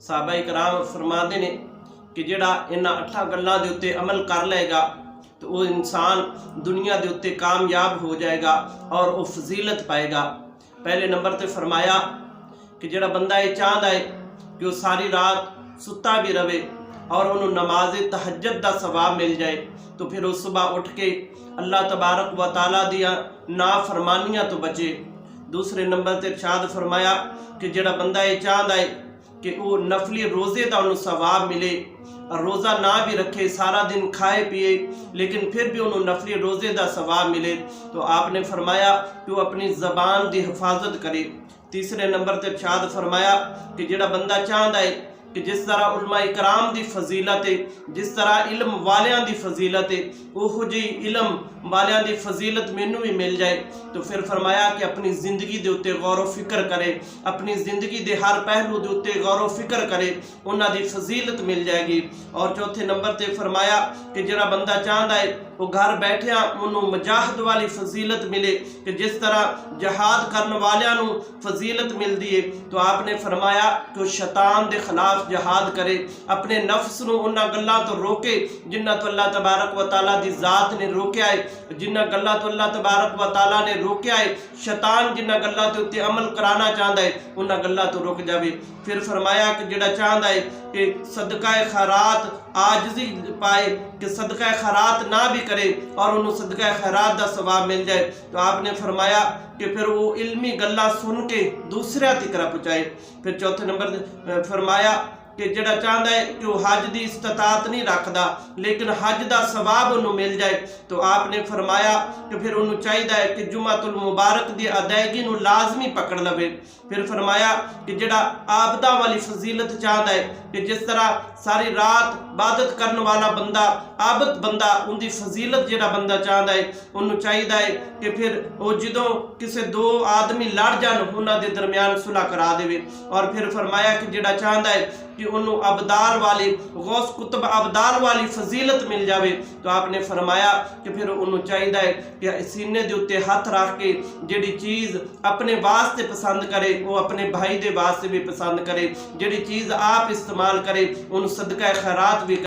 साहबा कराम फरमाते ने कि जिहड़ा इन्हां 8 गल्लां दे उत्ते अमल कर लेगा तो वो इंसान दुनिया के उत्ते कामयाब हो जाएगा और वो फजीलत पाएगा। पहले नंबर पर फरमाया कि जिहड़ा बंदा ये चाहता है कि वो सारी रात सुता भी रहे और उन्होंने नमाज तहज्जुद का सवाब मिल जाए तो फिर उस सुबह उठ के अल्लाह तबारक व तआला दिया नाफरमानियां तो बचे। दूसरे नंबर पर इरशाद फरमाया कि जिहड़ा बंदा ये चाहता है कि वो नफली रोज़े का उन्होंने सवाब मिले और रोज़ा ना भी रखे, सारा दिन खाए पिए लेकिन फिर भी उन्होंने नफली रोज़े का सवाब मिले तो आपने फरमाया कि वो अपनी ज़बान की हिफाजत करे। तीसरे नंबर पर इरशाद फरमाया कि जिहड़ा बंदा चाहता है कि जिस तरह उलमा इकराम की फजीलत है, जिस तरह इल्म वालियां की फजीलत है, उहो जी इल्म वालियां की फजीलत मैनू भी मिल जाए तो फिर फरमाया कि अपनी ज़िंदगी के उत्ते गौर फिक्र करे, अपनी ज़िंदगी के हर पहलू के उत्ते गौर फिक्र करे, उन्होंने फजीलत मिल जाएगी। और चौथे नंबर पर फरमाया कि जिहड़ा बंदा चाहता है वो घर बैठिया उन्होंने मुजाहद वाली फजीलत मिले कि जिस तरह जहाद करने वालियां नूं फजीलत मिलती है तो आपने फरमाया कि वो शैतान के खिलाफ जहाद करे, अपने नफ्स नूं उन्हां गल्लां तो रोके जिन्हां तो अल्लाह तबारक व तआला दी ज़ात ने रोकया है, जिन्हां गल्लां तो अल्लाह तबारक व तआला ने रोकया है। शैतान जिन्हां गल्लां ते उत्ते अमल कराना चाहता है उन्हां गल्लां तो रुक जावे। फिर फरमाया कि जिहड़ा चाहता है कि सदका खैरात आजजी पाए कि सदका खैरात ना भी करे और उन्होंने सदका खैरात का सवाब मिल जाए तो आपने फरमाया कि फिर वो इल्मी गल्लां सुन के दूसरे तिकरा पहुँचाए। फिर चौथे नंबर फरमाया कि जिहड़ा चाहता है कि वो हज की इस्तात नहीं रखता लेकिन हज का सवाब उन्होंने मिल जाए तो आपने फरमाया कि फिर उन्होंने चाहिए है कि जुमातुल मुबारक की अदायगी नूं लाजमी पकड़ लवे। फिर फरमाया कि जिहड़ा आबदा वाली फजीलत चाहता है कि जिस तरह सारी रात इबादत करने वाला बंदा आबद बंदा उनकी फजीलत जिहड़ा बंदा चाहता है उन्होंने चाहिए है कि फिर वो जो किसी दो आदमी लड़ जान उन्होंने दरमियान सुलह करा देवे। और फिर फरमाया कि जिहड़ा चाहता है कि उन्होंने अबदाल वाली गौस कुतुब अबदाल वाली फजीलत मिल जाए तो आपने फरमाया कि फिर उन्होंने चाहिए है कि सीने के उत्ते हथ रख के जिहड़ी चीज़ अपने वास्ते पसंद करे वो अपने भाई के वास्ते भी पसंद करे, जिहड़ी चीज़ आप इस्तेमाल करे उन्होंने सदका खैरात भी